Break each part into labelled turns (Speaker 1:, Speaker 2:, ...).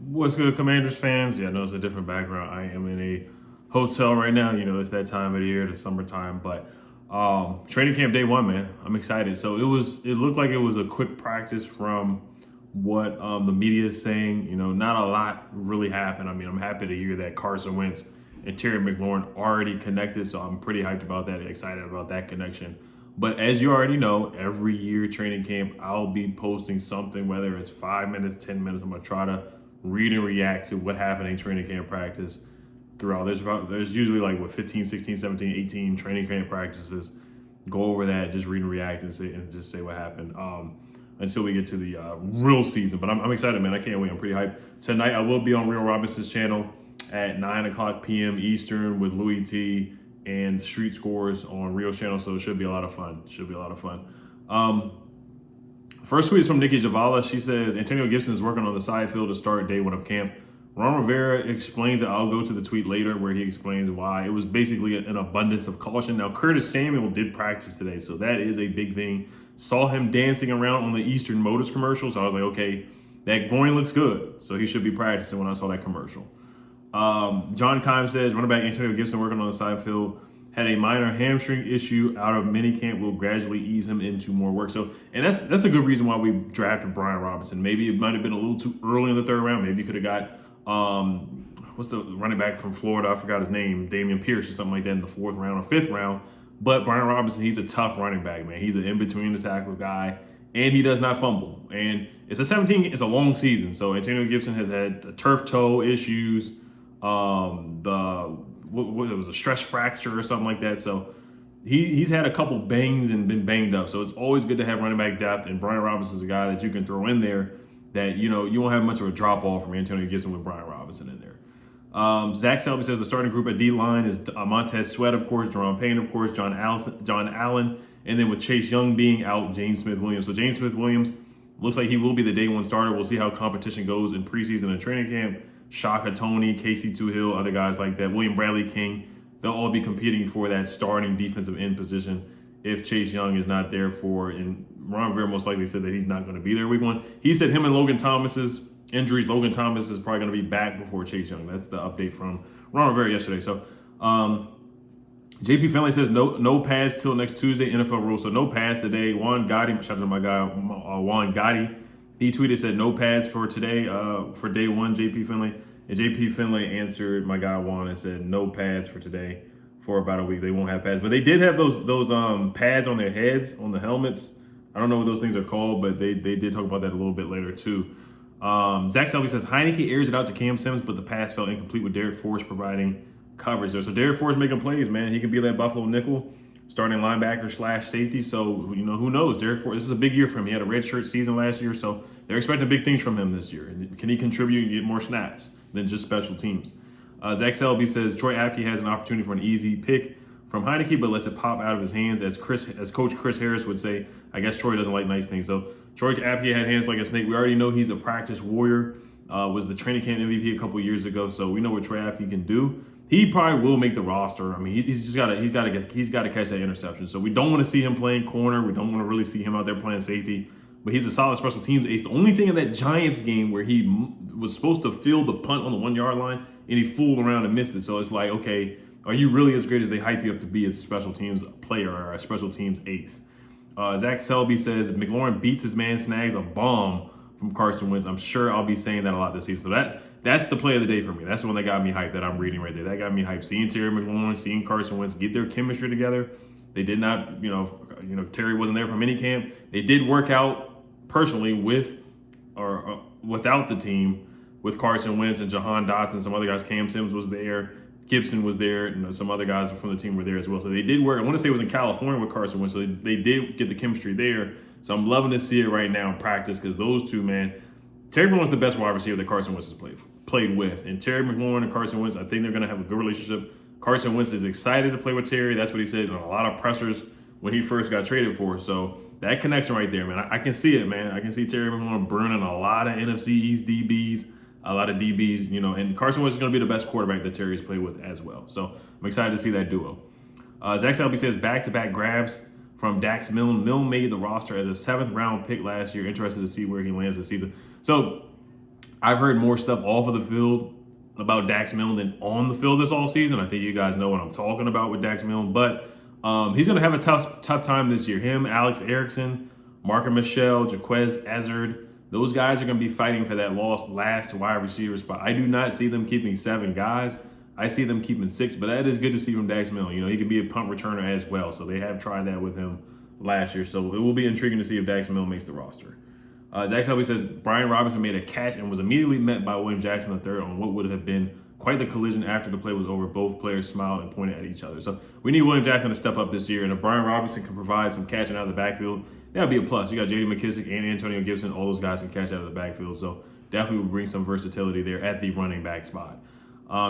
Speaker 1: What's good, Commanders fans? Yeah, I know it's a different background. I am in a hotel right now. You know, it's that time of the year, the summertime. But training camp day one, man. I'm excited. So it looked like it was a quick practice from what the media is saying. You know, not a lot really happened. I mean, I'm happy to hear that Carson Wentz and Terry McLaurin already connected. So I'm pretty hyped about that, excited about that connection. But as you already know, every year training camp, I'll be posting something, whether it's 5 minutes, 10 minutes. I'm going to try to read and react to what happened in training camp practice throughout. There's usually like 15, 16, 17, 18 training camp practices. Go over that, just read and react and just say what happened until we get to the real season. But I'm excited, man. I can't wait. I'm pretty hyped. Tonight I will be on Real Robinson's channel at 9 p.m. Eastern with Louis T and Street Scores on Real channel. So it should be a lot of fun. First tweet is from Nikki Javala. She says, Antonio Gibson is working on the side field to start day one of camp. Ron Rivera explains it. I'll go to the tweet later where he explains why. It was basically an abundance of caution. Now, Curtis Samuel did practice today, so that is a big thing. Saw him dancing around on the Eastern Motors commercial, so I was like, okay, that groin looks good. So he should be practicing when I saw that commercial. John Kime says, running back Antonio Gibson working on the side field. Had a minor hamstring issue out of minicamp, will gradually ease him into more work. So, and that's a good reason why we drafted Brian Robinson. Maybe it might have been a little too early in the third round. Maybe you could have got, what's the running back from Florida? I forgot his name, Damian Pierce or something like that in the fourth round or fifth round. But Brian Robinson, he's a tough running back, man. He's an in-between the tackle guy, and he does not fumble. And it's a long season. So Antonio Gibson has had the turf toe issues, it was a stress fracture or something like that. So he's had a couple bangs and been banged up. So it's always good to have running back depth. And Brian Robinson's a guy that you can throw in there that, you know, you won't have much of a drop off from Antonio Gibson with Brian Robinson in there. Zach Selby says the starting group at D-line is Montez Sweat, of course, Jerome Payne, of course, John Allen, and then with Chase Young being out, James Smith-Williams. So James Smith-Williams looks like he will be the day one starter. We'll see how competition goes in preseason and training camp. Shaka Tony, Casey Tuhill, other guys like that, William Bradley King, they'll all be competing for that starting defensive end position if Chase Young is not there and Ron Rivera most likely said that he's not going to be there week one. He said him and Logan Thomas's injuries, Logan Thomas is probably going to be back before Chase Young. That's the update from Ron Rivera yesterday. So JP Finley says no pads till next Tuesday, NFL rules. So no pads today. Juan Gotti, shout out to my guy Juan Gotti. He tweeted, said no pads for today, for day one, JP Finley. And JP Finley answered my guy Juan and said no pads for today for about a week. They won't have pads. But they did have those pads on their heads, on the helmets. I don't know what those things are called, but they did talk about that a little bit later too. Zach Selby says Heineke airs it out to Cam Simmons, but the pass fell incomplete with Derek Forrest providing coverage there. So Derek Forrest making plays, man. He could be that Buffalo nickel, starting linebacker / safety. So, you know, who knows? Derek Forrest, this is a big year for him. He had a redshirt season last year, so they're expecting big things from him this year. Can he contribute and get more snaps than just special teams? Zach Selby says Troy Apke has an opportunity for an easy pick from Heineke, but lets it pop out of his hands. As Coach Chris Harris would say, I guess Troy doesn't like nice things. So Troy Apke had hands like a snake. We already know he's a practice warrior. Was the training camp MVP a couple years ago, so we know what Troy Apke can do. He probably will make the roster. I mean, he's got to catch that interception. So we don't want to see him playing corner. We don't want to really see him out there playing safety. But he's a solid special teams ace. The only thing in that Giants game where he was supposed to field the punt on the 1 yard line and he fooled around and missed it. So it's like, okay, are you really as great as they hype you up to be as a special teams player or a special teams ace? Zach Selby says McLaurin beats his man, snags a bomb from Carson Wentz. I'm sure I'll be saying that a lot this season. So that's the play of the day for me. That's the one that got me hyped that I'm reading right there. That got me hyped. Seeing Terry McLaurin, seeing Carson Wentz get their chemistry together. They did not, Terry wasn't there for minicamp. They did work out personally with or without the team with Carson Wentz and Jahan Dotson, some other guys. Cam Sims was there. Gibson was there. Some other guys from the team were there as well. So they did work. I want to say it was in California with Carson Wentz. So they did get the chemistry there. So I'm loving to see it right now in practice because those two, man, Terry McLaurin's the best wide receiver that Carson Wentz has played with. And Terry McLaurin and Carson Wentz, I think they're going to have a good relationship. Carson Wentz is excited to play with Terry. That's what he said on a lot of pressers when he first got traded for. So that connection right there, man, I can see it, man. I can see Terry McLaurin burning a lot of NFC East DBs, a lot of DBs, and Carson Wentz is going to be the best quarterback that Terry's played with as well. So I'm excited to see that duo. Zach Selby says back-to-back grabs from Dax Milne. Milne made the roster as a 7th round pick last year. Interested to see where he lands this season. So I've heard more stuff off of the field about Dax Milne than on the field this all season. I think you guys know what I'm talking about with Dax Milne, but he's going to have a tough time this year. Him, Alex Erickson, Marker Michelle, Jaquez Ezzard, those guys are going to be fighting for that last wide receiver spot. I do not see them keeping 7 guys. I see them keeping 6, but that is good to see from Dax Milne. You know, he could be a punt returner as well, so they have tried that with him last year. So it will be intriguing to see if Dax Milne makes the roster. Zach Selby says Brian Robinson made a catch and was immediately met by William Jackson III on what would have been quite the collision after the play was over. Both players smiled and pointed at each other. So we need William Jackson to step up this year, and if Brian Robinson can provide some catching out of the backfield, that would be a plus. You got J.D. McKissick and Antonio Gibson. All those guys can catch out of the backfield, so definitely will bring some versatility there at the running back spot.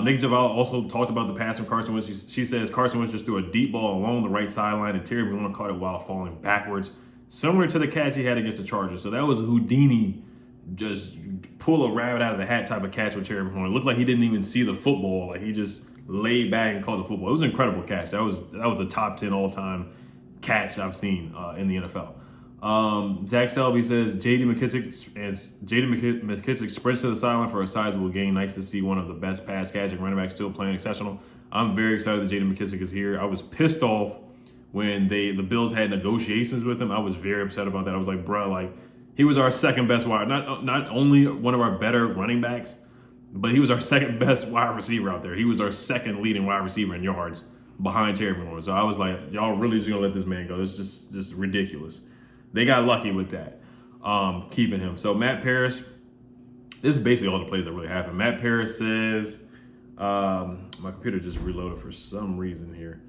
Speaker 1: Nikki Javal also talked about the pass from Carson Wentz. She says Carson Wentz just threw a deep ball along the right sideline, and Terry McLaurin caught it while falling backwards, similar to the catch he had against the Chargers. So that was a Houdini, just pull a rabbit out of the hat type of catch with Terry McLaurin. It looked like he didn't even see the football. Like he just laid back and caught the football. It was an incredible catch. That was a top 10 all-time catch I've seen in the NFL. Zach Selby says J.D. McKissick sprints to the sideline for a sizable gain. Nice to see one of the best pass catching running backs still playing exceptional. I'm very excited that J.D. McKissick is here. I was pissed off when the Bills had negotiations with him. I was very upset about that. I was like, bro, like he was our second best wide, not only one of our better running backs, but he was our second best wide receiver out there. He was our second leading wide receiver in yards behind Terry McLaurin. So I was like, y'all really just gonna let this man go? It's just ridiculous. They got lucky with that, keeping him. So Matt Paris, this is basically all the plays that really happened. Matt Paris says, my computer just reloaded for some reason here.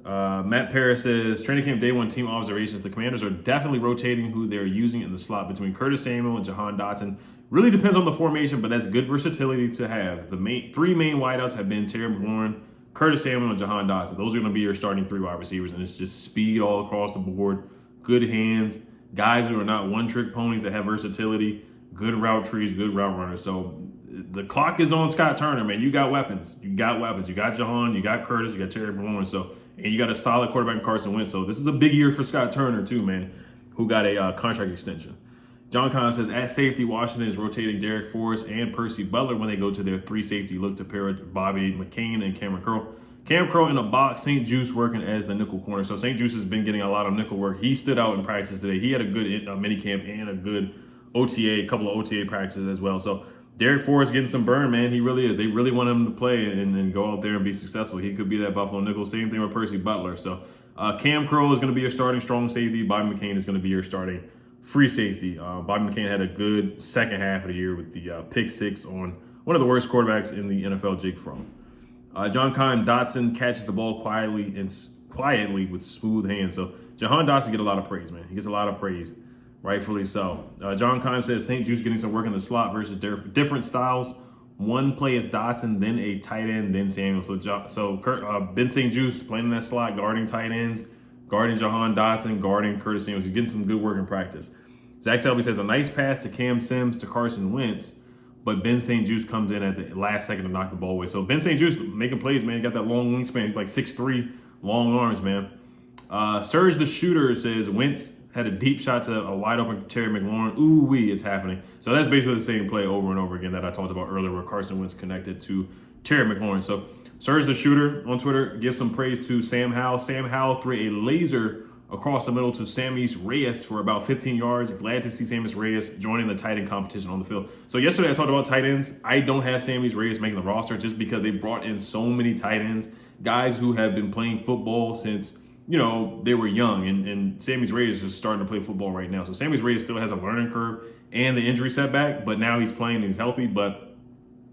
Speaker 1: Matt Paris says, training camp day 1 team observations. The Commanders are definitely rotating who they're using in the slot between Curtis Samuel and Jahan Dotson. Really depends on the formation, but that's good versatility to have. The 3 main wideouts have been Terry McLaurin, Curtis Samuel, and Jahan Dotson. Those are going to be your starting 3 wide receivers, and it's just speed all across the board. Good hands, guys who are not one-trick ponies that have versatility, good route trees, good route runners. So the clock is on Scott Turner, man. You got weapons. You got Jahan, you got Curtis, you got Terry McLaurin. So, and you got a solid quarterback in Carson Wentz. So this is a big year for Scott Turner too, man, who got a contract extension. John Conn says, at safety, Washington is rotating Derek Forrest and Percy Butler when they go to their 3 safety look to pair with Bobby McCain and Cameron Curl. Cam Crow in a box, St. Juice working as the nickel corner. So St. Juice has been getting a lot of nickel work. He stood out in practice today. He had a good mini camp and a good OTA, a couple of OTA practices as well. So Derek Forrest getting some burn, man. He really is. They really want him to play and go out there and be successful. He could be that Buffalo nickel. Same thing with Percy Butler. So Cam Crow is going to be your starting strong safety. Bobby McCain is going to be your starting free safety. Bobby McCain had a good second half of the year with the pick 6 on one of the worst quarterbacks in the NFL, Jake Fromm. John Con Dotson catches the ball quietly with smooth hands. So Jahan Dotson get a lot of praise, man. He gets a lot of praise, rightfully so. John Con says St. Juice getting some work in the slot versus different styles. One play is Dotson, then a tight end, then Samuel. So Ben St. Juice playing in that slot, guarding tight ends, guarding Jahan Dotson, guarding Curtis Samuel. He's getting some good work in practice. Zach Selby says a nice pass to Cam Sims to Carson Wentz, but Ben St. Juice comes in at the last second to knock the ball away. So Ben St. Juice making plays, man. He got that long wingspan. He's like 6'3", long arms, man. Serge the Shooter says Wentz had a deep shot to a wide open Terry McLaurin. Ooh-wee, it's happening. So that's basically the same play over and over again that I talked about earlier where Carson Wentz connected to Terry McLaurin. So Serge the Shooter on Twitter gives some praise to Sam Howell. Sam Howell threw a laser across the middle to Samis Reyes for about 15 yards. Glad to see Samis Reyes joining the tight end competition on the field. So yesterday I talked about tight ends. I don't have Samis Reyes making the roster just because they brought in so many tight ends, guys who have been playing football since, they were young. And Samis Reyes is just starting to play football right now. So Samis Reyes still has a learning curve and the injury setback, but now he's playing and he's healthy. But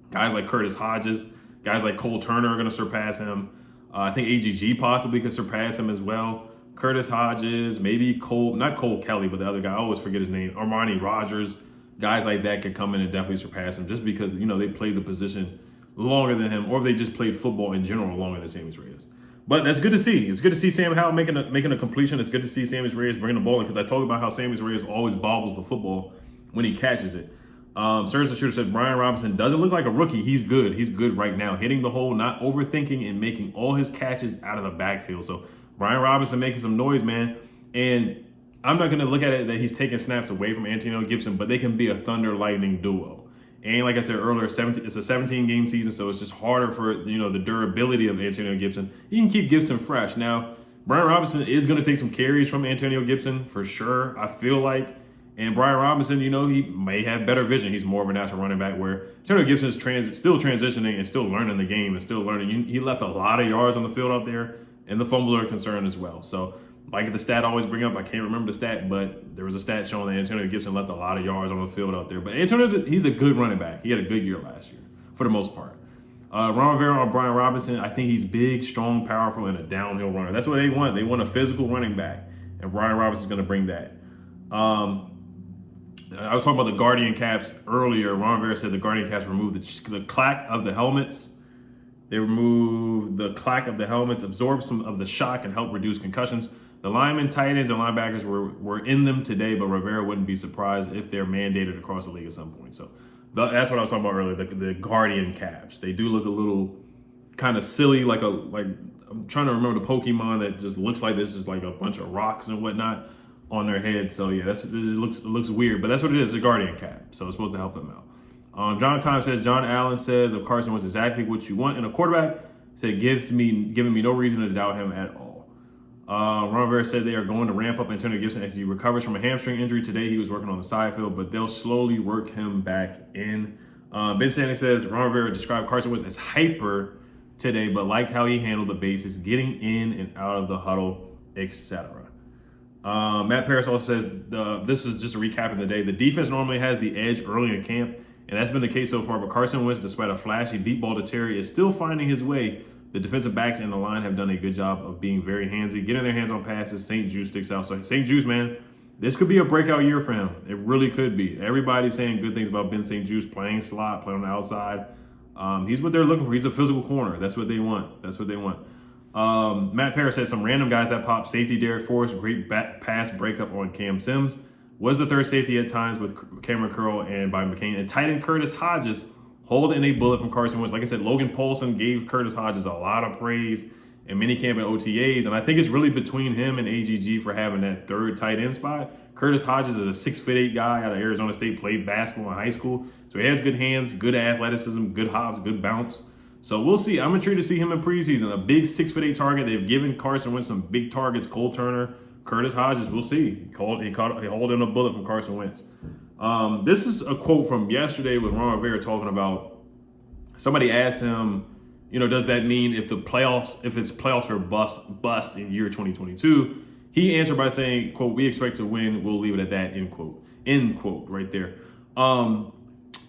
Speaker 1: guys like Curtis Hodges, guys like Cole Turner are going to surpass him. I think AGG possibly could surpass him as well. Curtis Hodges, maybe not Cole Kelly, but the other guy, I always forget his name, Armani Rogers, guys like that could come in and definitely surpass him just because, they played the position longer than him, or they just played football in general longer than Samis Reyes. But that's good to see. It's good to see Sam Howell making a completion. It's good to see Samis Reyes bringing the ball in because I talk about how Samis Reyes always bobbles the football when he catches it. Serge the Shooter said Brian Robinson doesn't look like a rookie. He's good. He's good right now. Hitting the hole, not overthinking, and making all his catches out of the backfield. So Brian Robinson making some noise, man. And I'm not going to look at it that he's taking snaps away from Antonio Gibson, but they can be a thunder lightning duo. And like I said earlier, it's a 17-game season, so it's just harder for the durability of Antonio Gibson. You can keep Gibson fresh. Now, Brian Robinson is going to take some carries from Antonio Gibson for sure, I feel like. And Brian Robinson, he may have better vision. He's more of a natural running back, where Antonio Gibson is still transitioning and still learning the game and still learning. He left a lot of yards on the field out there, and the fumbles are a concern as well. So, like the stat I always bring up, I can't remember the stat, but there was a stat showing that Antonio Gibson left a lot of yards on the field out there. But he's a good running back. He had a good year last year, for the most part. Ron Rivera on Brian Robinson, I think he's big, strong, powerful, and a downhill runner. That's what they want. They want a physical running back, and Brian Robinson's going to bring that. I was talking about the Guardian caps earlier. Ron Rivera said the Guardian caps removed the clack of the helmets. They removed the clack of the helmets, absorbed some of the shock, and helped reduce concussions. The linemen, tight ends, and linebackers were in them today, but Rivera wouldn't be surprised if they're mandated across the league at some point. So that's what I was talking about earlier, the Guardian caps. They do look a little kind of silly, like I'm trying to remember the Pokemon that just looks like this, just like a bunch of rocks and whatnot on their heads. So yeah, it looks weird, but that's what it is, a Guardian cap. So it's supposed to help them out. John Conn says, John Allen says of Carson Wentz exactly what you want in a quarterback. Said giving me no reason to doubt him at all. Ron Rivera said they are going to ramp up Antonio Gibson as he recovers from a hamstring injury. Today he was working on the side field, but they'll slowly work him back in. Ben Sanders says Ron Rivera described Carson Wentz as hyper today, but liked how he handled the basics, getting in and out of the huddle, etc. Matt Paris also says, this is just a recap of the day. The defense normally has the edge early in camp, and that's been the case so far, but Carson Wentz, despite a flashy deep ball to Terry, is still finding his way. The defensive backs and the line have done a good job of being very handsy, getting their hands on passes. St. Jude sticks out. So St. Jude, man, this could be a breakout year for him. It really could be. Everybody's saying good things about Ben St. Jude, playing slot, playing on the outside. He's what they're looking for. He's a physical corner. That's what they want. Matt Paris said some random guys that pop. Safety Derek Forrest, great pass breakup on Cam Sims. Was the third safety at times with Cameron Curl and by McCain. And tight end Curtis Hodges holding a bullet from Carson Wentz. Like I said, Logan Paulson gave Curtis Hodges a lot of praise in minicamp and OTAs, and I think it's really between him and AGG for having that third tight end spot. Curtis Hodges is a 6'8" guy out of Arizona State, played basketball in high school, so he has good hands, good athleticism, good hops, good bounce. So we'll see. I'm intrigued to see him in preseason. A big 6'8" target. They've given Carson Wentz some big targets. Cole Turner, Curtis Hodges. We'll see. He hauled in a bullet from Carson Wentz. This is a quote from yesterday with Ron Rivera talking about. Somebody asked him, does that mean if it's playoffs or bust in year 2022? He answered by saying, quote, "We expect to win. We'll leave it at that." End quote. Right there.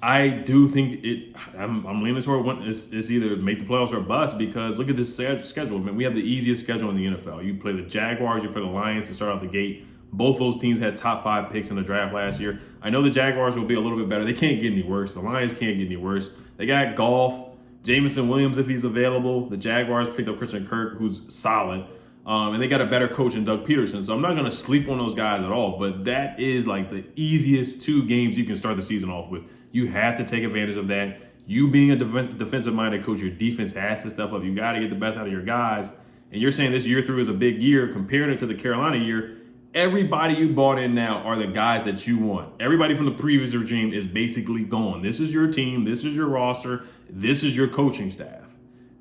Speaker 1: I do think I'm leaning toward it's either make the playoffs or bust, because look at this schedule. Man, we have the easiest schedule in the NFL. You play the Jaguars, you play the Lions to start out the gate. Both those teams had top 5 picks in the draft last year. I know the Jaguars will be a little bit better. They can't get any worse. The Lions can't get any worse. They got Goff, Jameson Williams if he's available. The Jaguars picked up Christian Kirk, who's solid. And they got a better coach in Doug Peterson. So I'm not going to sleep on those guys at all. But that is like the easiest 2 games you can start the season off with. You have to take advantage of that. You being a defensive-minded coach, your defense has to step up. You got to get the best out of your guys. And you're saying this year 3 is a big year, comparing it to the Carolina year. Everybody you bought in now are the guys that you want. Everybody from the previous regime is basically gone. This is your team. This is your roster. This is your coaching staff.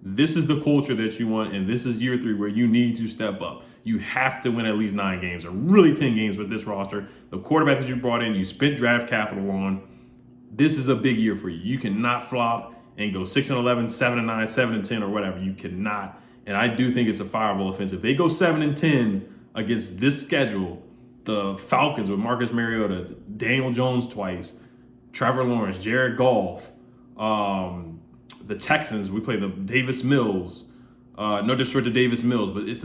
Speaker 1: This is the culture that you want, and this is year 3 where you need to step up. You have to win at least 9 games, or really 10 games with this roster. The quarterback that you brought in, you spent draft capital on. This is a big year for you. You cannot flop and go 6-11, 7-9, 7-10, or whatever. You cannot. And I do think it's a fireable offense. If they go 7-10 against this schedule, the Falcons with Marcus Mariota, Daniel Jones twice, Trevor Lawrence, Jared Goff, the Texans, we play the Davis Mills. No disrespect to Davis Mills, but it's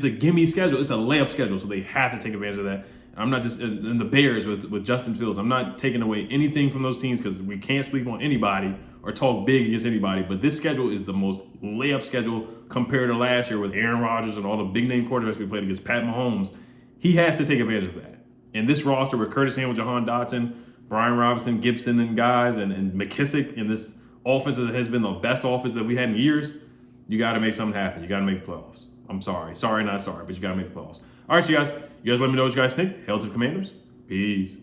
Speaker 1: a gimme schedule. It's a layup schedule, so they have to take advantage of that. I'm not just in the Bears with Justin Fields. I'm not taking away anything from those teams, because we can't sleep on anybody or talk big against anybody. But this schedule is the most layup schedule compared to last year with Aaron Rodgers and all the big name quarterbacks we played against, Pat Mahomes. He has to take advantage of that. And this roster with Curtis Samuel, Jahan Dotson, Brian Robinson, Gibson, and guys, and McKissick in this offense that has been the best offense that we had in years, you got to make something happen. You got to make the playoffs. I'm sorry. Sorry, not sorry, but you got to make the playoffs. All right, you guys let me know what you guys think. Hail to the Commanders. Peace.